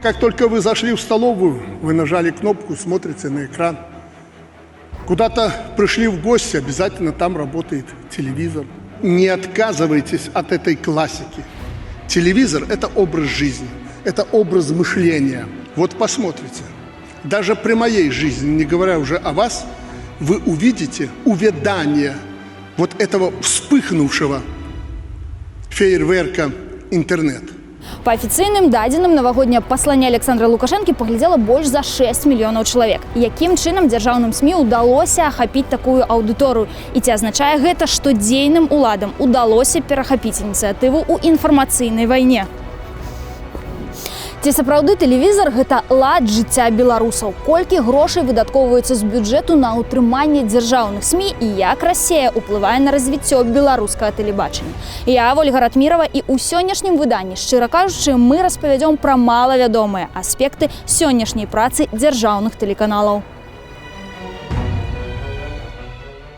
Как только вы зашли в столовую, вы нажали кнопку, смотрите на экран. Куда-то пришли в гости, обязательно там работает телевизор. Не отказывайтесь от этой классики. Телевизор – это образ жизни, это образ мышления. Вот посмотрите, даже при моей жизни, не говоря уже о вас, вы увидите увядание вот этого вспыхнувшего фейерверка интернет. По офіцыйным дадзеным, навагодняе пасланне Александра Лукашэнкі паглядзела больш за 6 мільёнаў чалавек. Якім чынам дзяржаўным СМІ ўдалося ахапіць такую аўдыторыю? І ці азначае гэта, што дзейным уладам удалося перахапіць ініцыятыву ў інфармацыйнай вайне? Ці сапраўды тэлевізор – гэта лад жыцця беларусаў? Колькі грошай выдаткоўваецца з бюджэту на ўтрыманне дзяржаўных СМІ і як Расія ўплывае на развіццё беларускага тэлебачання? Я, Ольга Ратмірова, і ў сённяшнім выданні, шчыра кажучы, мы распавядзём пра малавядомыя аспекты сённяшняй працы дзяржаўных тэлеканалаў.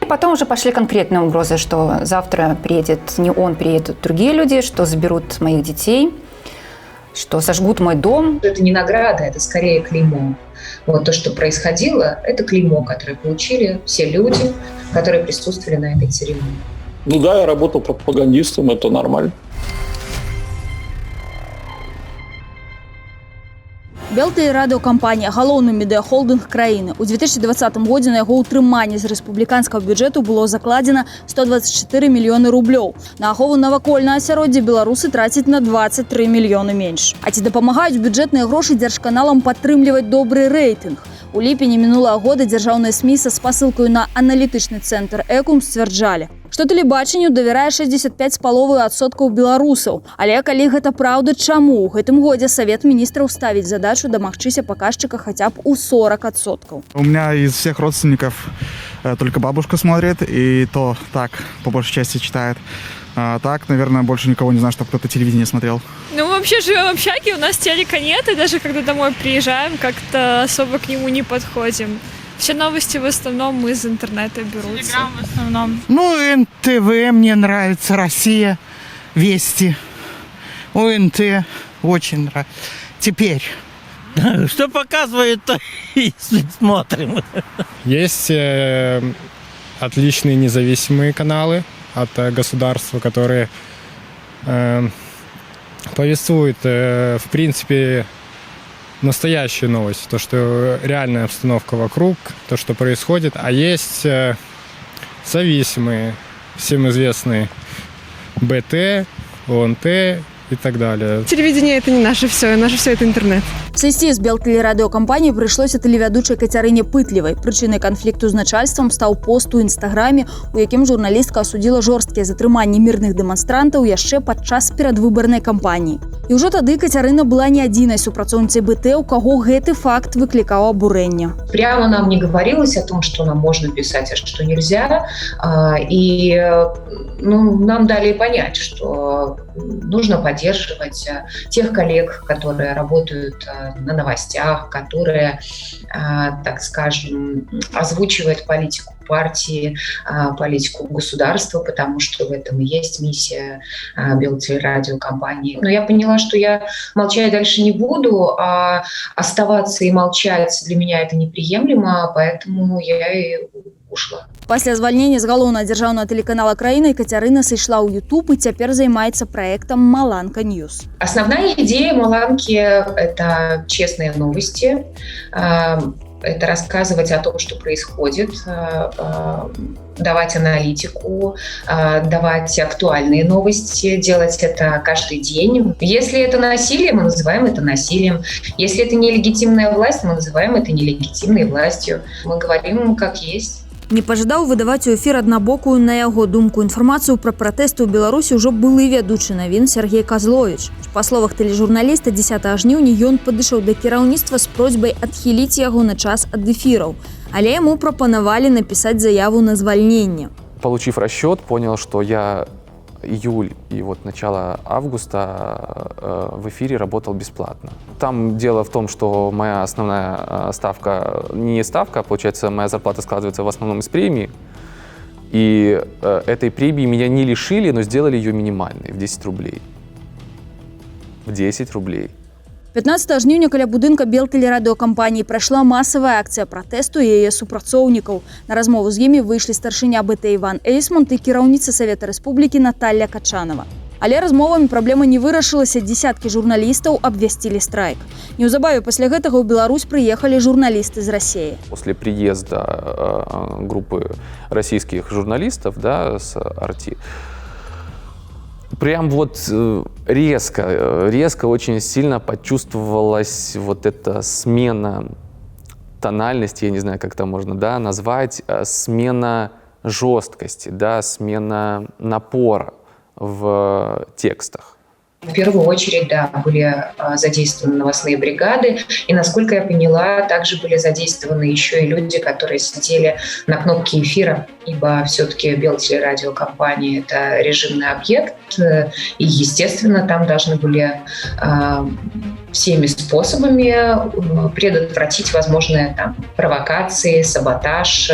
Потом уже пошли конкретные угрозы, что завтра приедет не он, приедут другие люди, что заберут моих детей, что сожгут мой дом. Это не награда, это скорее клеймо. Вот то, что происходило, это клеймо, которое получили все люди, которые присутствовали на этой церемонии. Ну да, я работал пропагандистом, это нормально. Белтэлерадыёкампанія – галоўны медыахолдынг краіны. У 2020 годзе на яго ўтрыманне з рэспубліканскага бюджэту было закладзена 124 мільёны рублёў. На ахову навакольнага асяроддзя беларусы трацяць на 23 мільёны менш. А ці дапамагаюць бюджэтныя грошы дзяржканалам падтрымліваць добры рэйтынг? У ліпені мінулага года дзяржаўныя СМІ са спасылкаю на аналітычны цэнтр «Экум» сцвярджалі, што тэлебачанню давярае 65,5% беларусаў. Але калі гэта праўда, чаму ў гэтым годзе Савет Міністраў ставіць задачу дамагчыся паказчыка хотя б у 40%? У меня из всех родственников только бабушка смотрит, и то так, по большей части читает. А так, наверное, больше никого не знаю, чтобы кто-то телевидение смотрел. Ну, мы вообще живем в общаге, у нас телека нет, и даже когда домой приезжаем, как-то особо к нему не подходим. Все новости в основном из интернета берутся. Телеграм в основном. Ну, НТВ мне нравится, Россия, Вести, ОНТ очень нравится. Теперь. Что показывает, то и смотрим. Есть отличные независимые каналы от государства, которые повествуют, в принципе, настоящую новость, то, что реальная обстановка вокруг, то, что происходит. А есть зависимые, всем известные БТ, ОНТ и так далее. Телевидение – это не наше все это интернет. Сысці з Белтэлерадыёкампаніі прыйшлося тэлевядучай Кацярыне Пытлівай. Прычынай канфлікту з начальствам стаў пост у інстаграме, у якім журналістка асудзіла жорсткія затрыманні мірных дэманстрантаў яшчэ падчас перадвыбарнай кампаніі. І ўжо тады Кацярына была не адзінай супрацоўніцай БТ, у каго гэты факт выклікаў абурэнне. Прямо нам не говорилось о том, что нам можно писать, а что нельзя. И нам дали понять, что нужно поддерживать тех коллег, которые работают на новостях, которые, так скажем, озвучивают политику партии, политику государства, потому что в этом и есть миссия Белтелерадиокомпании. Но я поняла, что я молчать дальше не буду, а оставаться и молчать для меня это неприемлемо, поэтому я и ушла. Пасля звальнення з галоўнага дзяржаўнага тэлеканала краіны Кацярына сышла ў YouTube і цяпер займаецца праектам «Маланка Ньюс». Основная идея «Маланки» — это честные новости, это рассказывать о том, что происходит, давать аналитику, давать актуальные новости, делать это каждый день. Если это насилие, мы называем это насилием. Если это нелегитимная власть, мы называем это нелегитимной властью. Мы говорим, как есть. Не пажадаў выдаваць у эфір аднабокую, на яго думку, інфармацыю пра пратэсты ў Беларусі ўжо былы вядучы навін Сергей Козлович. Па словах тэлежурналіста, 10 жніўня ён падышоў да кіраўніцтва з просьбай адхіліць яго на час ад эфіраў, але яму прапанавалі напісаць заяву на звальненне. Получив расчет, понял, что я июль и вот начало августа в эфире работал бесплатно. Там дело в том, что моя основная ставка, не ставка, получается, моя зарплата складывается в основном из премии. И этой премии меня не лишили, но сделали ее минимальной, в 10 рублей. В 10 рублей. 15 жніўня каля будынка Белтэлерадыокампаніі прайшла масавая акцыя пратэсту і яе супрацоўнікаў. На размову з імі выйшлі старшыня БТ Іван Эйсмонт і кіраўніца Савета Рэспублікі Наталья Качанова. Але размовамі праблема не вырашылася, дзесяткі журналістаў абвясцілі страйк. Неўзабаве пасля гэтага ў Беларусь прыехалі журналісты з России. После приезда группы российских журналистов, да, с Арти, прям вот резко очень сильно почувствовалась вот эта смена тональности, я не знаю, как это можно, да, назвать, смена жесткости, да, смена напора в текстах. В первую очередь, да, были задействованы новостные бригады, и, насколько я поняла, также были задействованы еще и люди, которые сидели на кнопке эфира, ибо все-таки Белтелерадиокомпания — это режимный объект, и, естественно, там должны были всеми способами предотвратить возможные там провокации, саботаж.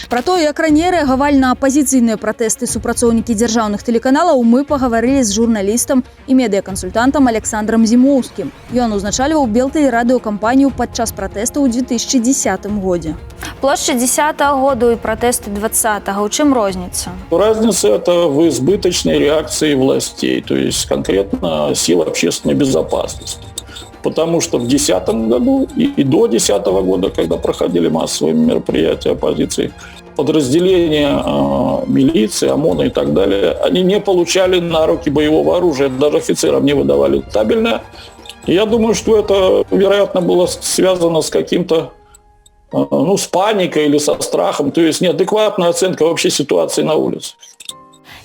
Про то, як раней рэагавалі на апазіцыйныя пратэсты супрацоўнікі дзяржаўных тэлеканалаў, мы пагаварылі з журналістам і медыякансультантам Александром Зімоўскім. Ён узначальваў Белтэлерадыокампанію падчас пратэсту ў 2010 годзе. Плошча 10-го году и протесты 20-го. В чем разница? Разница это в избыточной реакции властей, то есть конкретно сил общественной безопасности. Потому что в 2010 году и до 2010 года, когда проходили массовые мероприятия оппозиции, подразделения милиции, ОМОНа и так далее, они не получали на руки боевого оружия, даже офицерам не выдавали табельное. И я думаю, что это, вероятно, было связано с каким-то, с паникой или со страхом, то есть неадекватная оценка вообще ситуации на улице.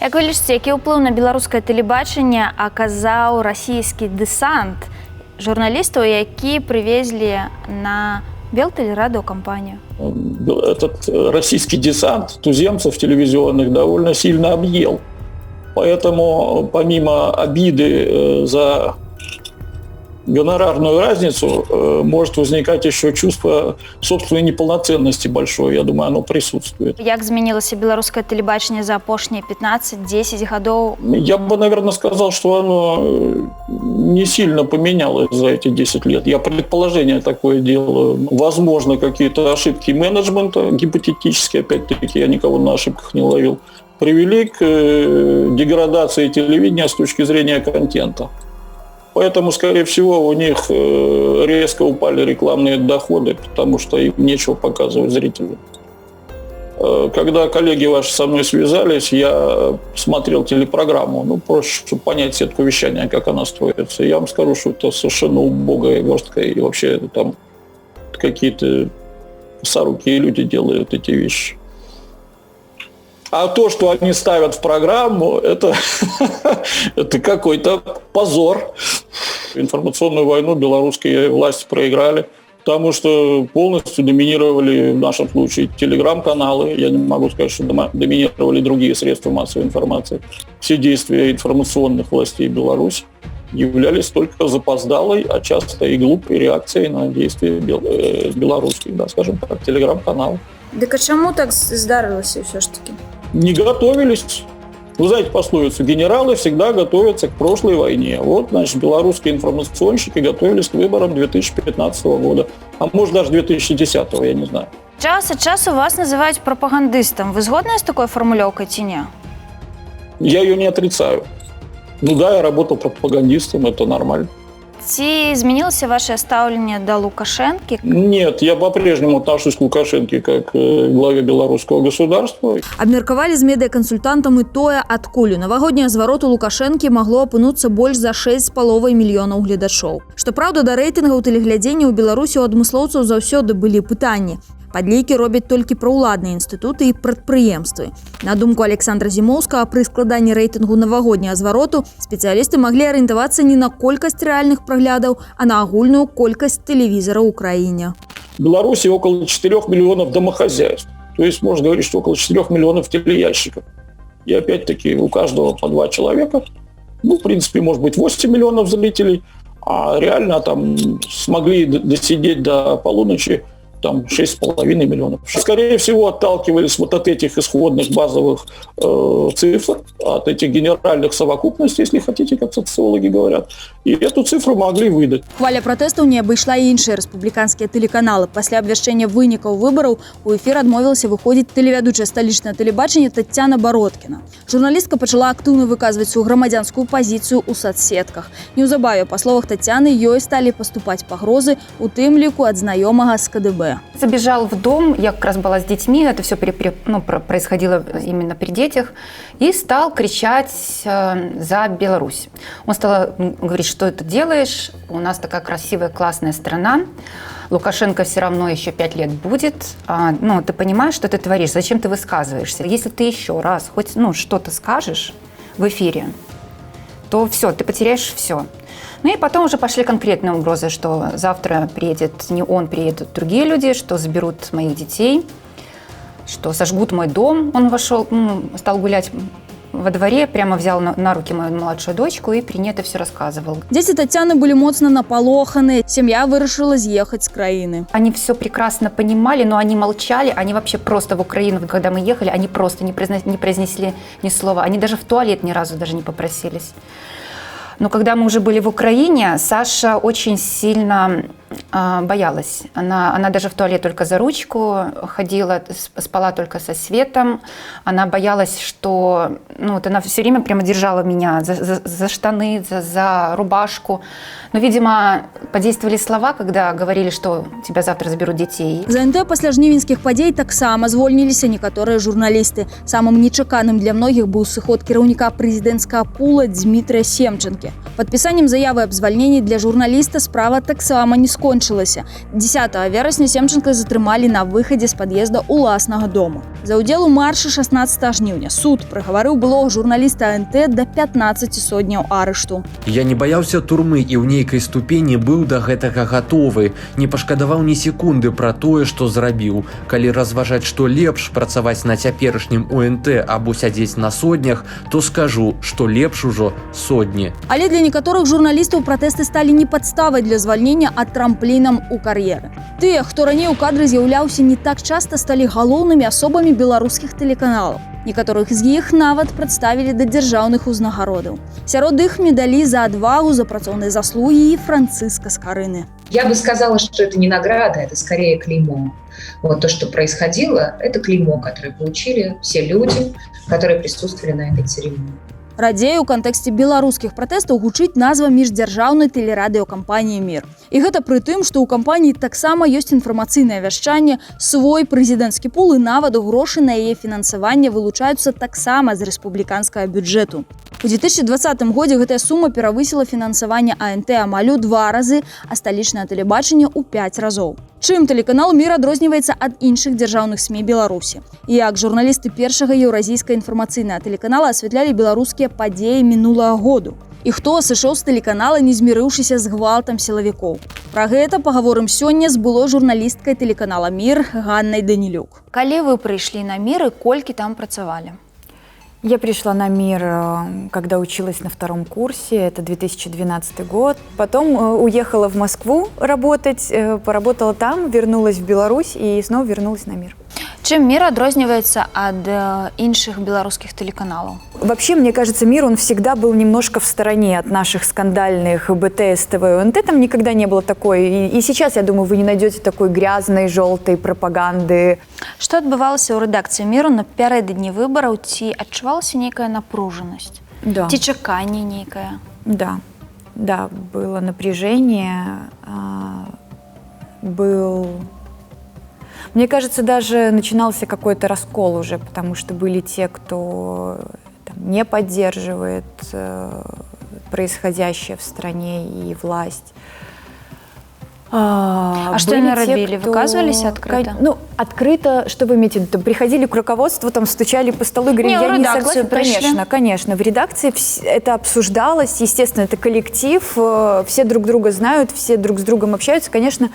Як ви лічыце, які ўплыў на беларускае тэлебачанне аказаў расійскі дэсант журналістаў, які привезли на Белтелерадиокомпанию? Этот российский десант туземцев телевизионных довольно сильно объел. Поэтому помимо обиды за гонорарную разницу может возникать еще чувство собственной неполноценности большое. Я думаю, оно присутствует. Як змянілася беларускае тэлебачанне за апошнія 15-10 годов? Я бы, наверное, сказал, что оно не сильно поменялось за эти 10 лет. Я предположение такое делаю. Возможно, какие-то ошибки менеджмента, гипотетические, опять-таки, я никого на ошибках не ловил, привели к деградации телевидения с точки зрения контента. Поэтому, скорее всего, у них резко упали рекламные доходы, потому что им нечего показывать зрителю. Когда коллеги ваши со мной связались, я смотрел телепрограмму, просто чтобы понять сетку вещания, как она строится. Я вам скажу, что это совершенно убогая верстка, и вообще там какие-то косорукие люди делают эти вещи. А то, что они ставят в программу, это какой-то позор. Информационную войну белорусские власти проиграли, потому что полностью доминировали, в нашем случае, телеграм-каналы. Я не могу сказать, что доминировали другие средства массовой информации. Все действия информационных властей Беларуси являлись только запоздалой, а часто и глупой реакцией на действия белорусских, да, скажем так, телеграм-каналов. Так а чему так здарилось все ж таки? Не готовились. Вы знаете пословицу, генералы всегда готовятся к прошлой войне. Вот, значит, белорусские информационщики готовились к выборам 2015 года. А может, даже 2010, я не знаю. Час от часу вас называют пропагандистом. Вы згодны с такой формулировкой чи не? Я ее не отрицаю. Да, я работал пропагандистом, это нормально. Ці змянілася ваше ставление до Лукашенко? Нет, я по-прежнему отношусь к Лукашенко как к главе белорусского государства. Абмеркавалі з медыякансультантам і тое, адкуль у навагодняе звароту Лукашэнкі магло апынуцца больш за 6,5 мільёнаў гледачоў. Што праўда, да рэйтынгаў тэлеглядзення ў Беларусі у адмыслоўцаў заўсёды былі пытанні. Падлікі робяць толькі праўладныя інстытуты і прадпрыемствы. На думку Александра Зімоўскага, пры складанні рэйтынгу навагодняга звароту спецыялісты маглі арыентавацца не на колькасць рэальных праглядаў, а на агульную колькасць тэлевізараў у краіне. В Беларуси около 4 миллионов домохозяйств. То есть можно говорить, что около 4 миллионов телеящиков. И опять-таки у каждого по 2 человека. В принципе, может быть 8 миллионов зрителей. А реально там смогли досидеть до полуночи там 6,5 миллионов. Скорее всего, отталкивались вот от этих исходных базовых цифр, от этих генеральных совокупностей, если хотите, как социологи говорят, и эту цифру могли выдать. Хваля пратэстаў не абышла і іншыя рэспубліканскія тэлеканалы. Пасля абвяшчэння вынікаў выбараў у эфір адмовілася выходзіць тэлевядучая сталічнае тэлебачання Таццяна Бародкіна. Журналістка пачала актыўна выказваць сваю грамадзянскую пазіцыю ў соцсетках. Неўзабаве, па словах Таццяны, ёй сталі паступаць пагрозы, у тым ліку ад знаёмага з КДБ. Забежал в дом, я как раз была с детьми, это все происходило именно при детях, и стал кричать за Беларусь. Он стал говорить, что ты делаешь, у нас такая красивая, классная страна, Лукашенко все равно еще 5 лет будет, ну, ты понимаешь, что ты творишь, зачем ты высказываешься? Если ты еще раз хоть что-то скажешь в эфире, то все, ты потеряешь все. Ну и потом уже пошли конкретные угрозы, что завтра приедет, не он, приедут другие люди, что заберут моих детей, что сожгут мой дом. Он вошел, стал гулять во дворе, прямо взял на руки мою младшую дочку и при ней это все рассказывал. Дети Татьяны были моцно напалоханы, семья вырашила съехать с краины. Они все прекрасно понимали, но они молчали, они вообще просто в Украину, когда мы ехали, они просто не произнесли ни слова, они даже в туалет ни разу даже не попросились. Но когда мы уже были в Украине, Саша очень сильно боялась. Она даже в туалет только за ручку ходила, спала только со Светом. Она боялась, что... она все время прямо держала меня за штаны, за рубашку. Но, видимо, подействовали слова, когда говорили, что тебя завтра заберут детей. За НТ пасля жнівеньскіх падзей таксама звольніліся некаторыя журналісты. Самым нечаканым для многіх быў сыход кіраўніка прэзідэнцкага пула Дмітрия Семченкі. Падпісаннем заявы аб звальненні для журналіста справа таксама не скончылася. 10 верасня Семченка затрымалі на выхадзе з пад'езда ўласнага дому. За ўдзел у маршы 16 жніўня суд прыгаварыў былога журналіста НТ да 15 сотняў арышту. Я не баяўся турмы і ў нейкай ступені быў да гэтага гатовы. Не пашкадаваў ні секунды пра тое, што зрабіў. Калі разважаць, што лепш працаваць на цяперашнім УНТ або сядзець на сотнях, то скажу, што лепш ужо сотні. Але для некаторых журналістаў пратэсты сталі не падставай для звальнення, а трамплінам у кар'еры. Тыя, хто раней у кадры з'яўляўся не так часта, сталі галоўнымі асобамі беларускіх тэлеканалаў. Некаторых з іх нават прадставілі да дзяржаўных узнагародаў. Сярод іх медалі за адвагу, за працоўныя заслугі і Францыска Скарыны. Я бы сказала, что это не награда, это скорее клеймо. Вот то, что происходило, это клеймо, которое получили все люди, которые присутствовали на этой церемонии. Радзей у кантэксце беларускіх пратэстаў гучыць назва міждзяржаўнай тэлерадыёкампаніі «Мір». І гэта пры тым, што ў кампаніі таксама ёсць інфармацыйнае вяшчанне, свой прэзідэнцкі пул і нават грошы на яе фінансаванне вылучаюцца таксама з рэспубліканскага бюджэту. У 2020 годзе гэтая сума перавысіла фінансаванне АНТ амаль у 2 разы, а сталічнае тэлебачанне ў 5 разоў. Чым тэлеканал «Мір» адрозніваецца ад іншых дзяржаўных СМІ Беларусі? І як журналісты першага еўразійскага інфармацыйнага тэлеканала асвятлялі беларускія падзеі мінулага году? І хто сышоў з тэлеканала, не змірыўшыся з гвалтам сілавікоў? Пра гэта пагаворым сёння з былой журналісткай тэлеканала «Мір» Ганнай Данілюк. Калі вы прыйшлі на «Мір» і колькі там працавалі? Я пришла на «Мир», когда училась на 2 курсе, это 2012 год. Потом уехала в Москву работать, поработала там, вернулась в Беларусь и снова вернулась на «Мир». Чым «Мір» адрозніваецца ад іншых беларускіх тэлеканалаў? Вообще, мне кажется, «Мир», он всегда был немножко в стороне от наших скандальных БТС, ТВ, ОНТ. Там никогда не было такой. И сейчас, я думаю, вы не найдете такой грязной, желтой пропаганды. Што адбывалася ў рэдакцыі «Міру» напярэдадні выбараў? Ці адчувалася нейкая напружанасць? Да. Ці чаканне нейкае? Да, было напряжение, Мне кажется, даже начинался какой-то раскол уже, потому что были те, кто не поддерживает происходящее в стране и власть. А что они робили? Выказывались открыто? Открыто, что вы имеете в виду? Приходили к руководству, там стучали по столу и говорили, я не согласен. Конечно. В редакции это обсуждалось, естественно, это коллектив, все друг друга знают, все друг с другом общаются, конечно.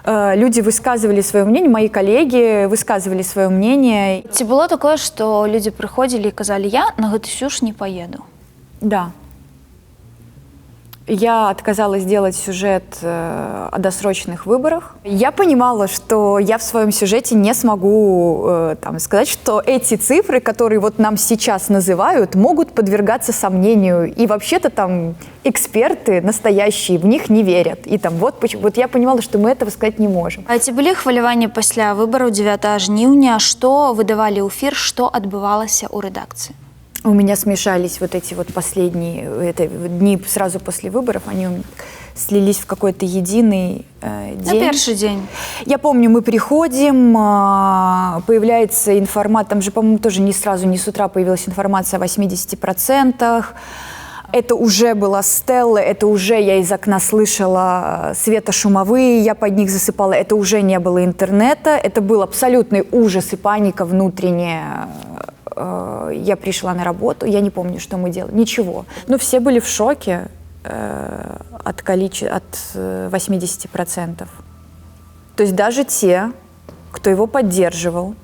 Люди высказывали свое мнение, мои коллеги высказывали свое мнение. Ці было такое, что люди приходили и казали, я на гэты сюж не поеду? Да. Я отказалась делать сюжет о досрочных выборах. Я понимала, что я в своем сюжете не смогу сказать, что эти цифры, которые вот нам сейчас называют, могут подвергаться сомнению. И вообще-то там эксперты настоящие в них не верят. И там вот почему. Вот я понимала, что мы этого сказать не можем. А ці былі хваляванні пасля выбараў 9 жніўня, што выдавалі эфир, што адбывалася ў рэдакцыі? У меня смешались вот эти вот последние дни сразу после выборов, они слились в какой-то единый день. На первый день. Я помню, мы приходим, появляется информация, там же, по-моему, тоже не сразу, не с утра появилась информация о 80%. Это уже была Стелла, это уже я из окна слышала светошумовые, я под них засыпала, это уже не было интернета, это был абсолютный ужас и паника внутренняя. Я пришла на работу, я не помню, что мы делали, ничего. Но все были в шоке от 80%. То есть даже те, кто его поддерживал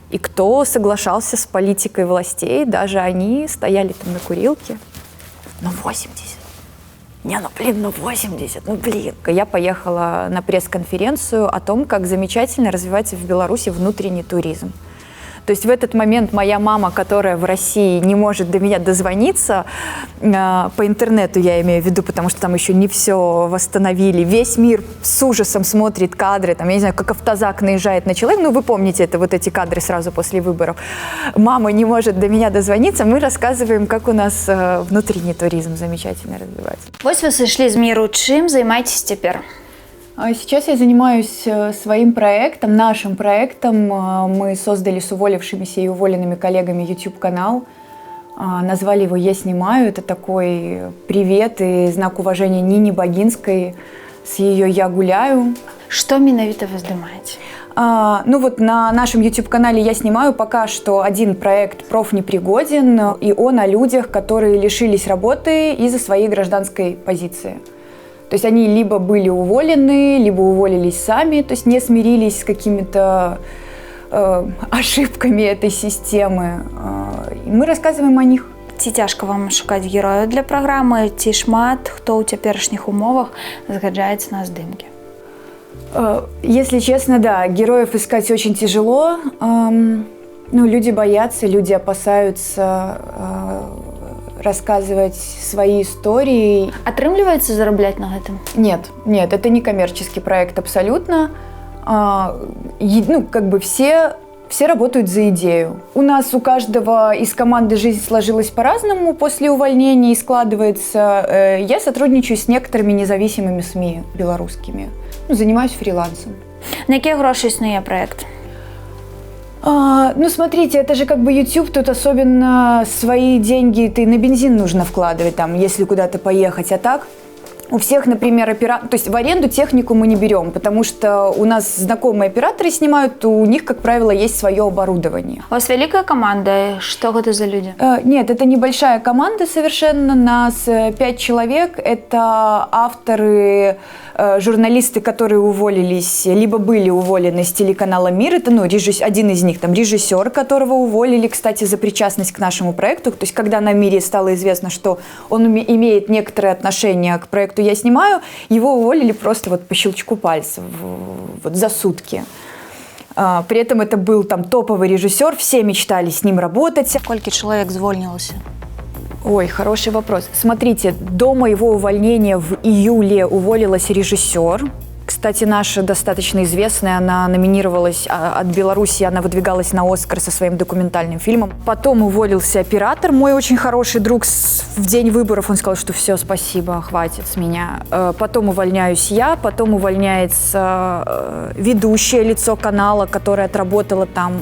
и кто соглашался с политикой властей, даже они стояли там на курилке. 80. Не, 80, Я поехала на пресс-конференцию о том, как замечательно развивается в Беларуси внутренний туризм. То есть в этот момент моя мама, которая в России не может до меня дозвониться, по интернету я имею в виду, потому что там еще не все восстановили, весь мир с ужасом смотрит кадры, там, я не знаю, как автозак наезжает на человека, вы помните это, вот эти кадры сразу после выборов. Мама не может до меня дозвониться, мы рассказываем, как у нас внутренний туризм замечательно развивается. Вот вы сошли из миру, чем занимаетесь теперь? Сейчас я занимаюсь своим проектом, нашим проектом. Мы создали с уволившимися и уволенными коллегами YouTube-канал. Назвали его «Я снимаю». Это такой привет и знак уважения Нине Богинской с ее «Я гуляю». Что менавіта вы снимаете? На нашем YouTube-канале «Я снимаю» пока что один проект «Профнепригоден», и он о людях, которые лишились работы из-за своей гражданской позиции. То есть они либо были уволены, либо уволились сами, то есть не смирились с какими-то ошибками этой системы. И мы рассказываем о них. Ці цяжка вам шукаць герояў для праграмы, ці шмат хто ў цяперашніх умовах згаджаецца на здымкі? Если честно, да, героев искать очень тяжело. Люди боятся, люди опасаются рассказывать свои истории. Атрымліваецца зарабляць на гэтым? Нет, это не коммерческий проект абсолютно. Все работают за идею. У нас у каждого из команды жизнь сложилась по-разному после увольнения и складывается. Я сотрудничаю с некоторыми независимыми СМИ белорусскими. Занимаюсь фрилансом. На якія грошы існуе проект? Смотрите, это же как бы YouTube, тут особенно свои деньги ты на бензин нужно вкладывать, там, если куда-то поехать, а так у всех, например, то есть в аренду технику мы не берем, потому что у нас знакомые операторы снимают, у них, как правило, есть свое оборудование. У вас великая команда, что это за люди? Нет, это небольшая команда совершенно, нас 5 человек, это авторы, журналисты, которые уволились, либо были уволены с телеканала «Мир», это один из них, режиссер, которого уволили, кстати, за причастность к нашему проекту, то есть когда на «Мире» стало известно, что он имеет некоторое отношение к проекту «Я снимаю», его уволили просто по щелчку пальцев, за сутки. При этом это был топовый режиссер, все мечтали с ним работать. Сколько человек звольнился? Ой, хороший вопрос. Смотрите, до моего увольнения в июле уволилась режиссер. Кстати, наша достаточно известная, она номинировалась от Беларуси, она выдвигалась на «Оскар» со своим документальным фильмом. Потом уволился оператор, мой очень хороший друг. В день выборов он сказал, что все, спасибо, хватит с меня. Потом увольняюсь я, потом увольняется ведущее лицо канала, которое отработало там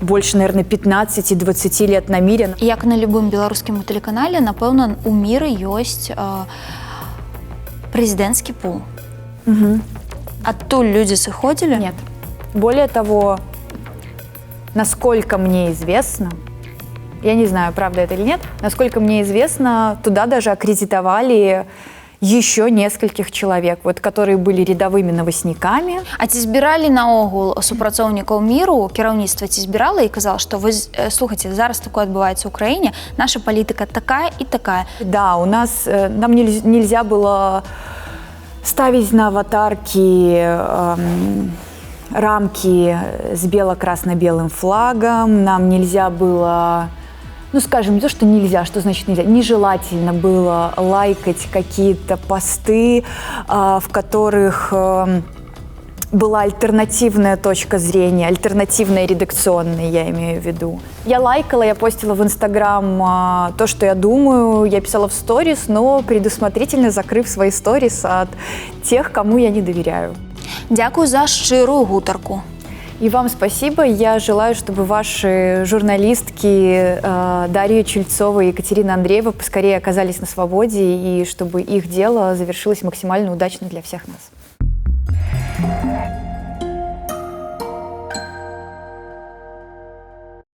больше, наверное, 15-20 лет на «Мире». Як на любым беларускім тэлеканале, напэўна, у «Міры» ёсць прэзідэнцкі пул. Угу. Оттуль люди сыходили? Нет. Более того, насколько мне известно, я не знаю, правда это или нет, насколько мне известно, туда даже аккредитовали еще нескольких человек, вот, которые были рядовыми новостниками. А ці збіралі наогул супрацоўнікаў міру, кіраўніцтва ці збірала і казала, што вы слухайте, зараз такое адбываецца ў краіне, наша палітыка такая и такая. Да, у нас, нам нельзя было ставить на аватарки рамки с бело-красно-белым флагом, нам нельзя было, ну скажем, не то, что нельзя, что значит нельзя, нежелательно было лайкать какие-то посты, в которых была альтернативная точка зрения, альтернативная редакционная, я имею в виду. Я лайкала, я постила в Инстаграм то, что я думаю, я писала в сторис, но предусмотрительно закрыв свои сторис от тех, кому я не доверяю. Дякую за шчырую гутарку. И вам спасибо. Я желаю, чтобы ваши журналистки Дарья Чульцова и Екатерина Андреева поскорее оказались на свободе и чтобы их дело завершилось максимально удачно для всех нас.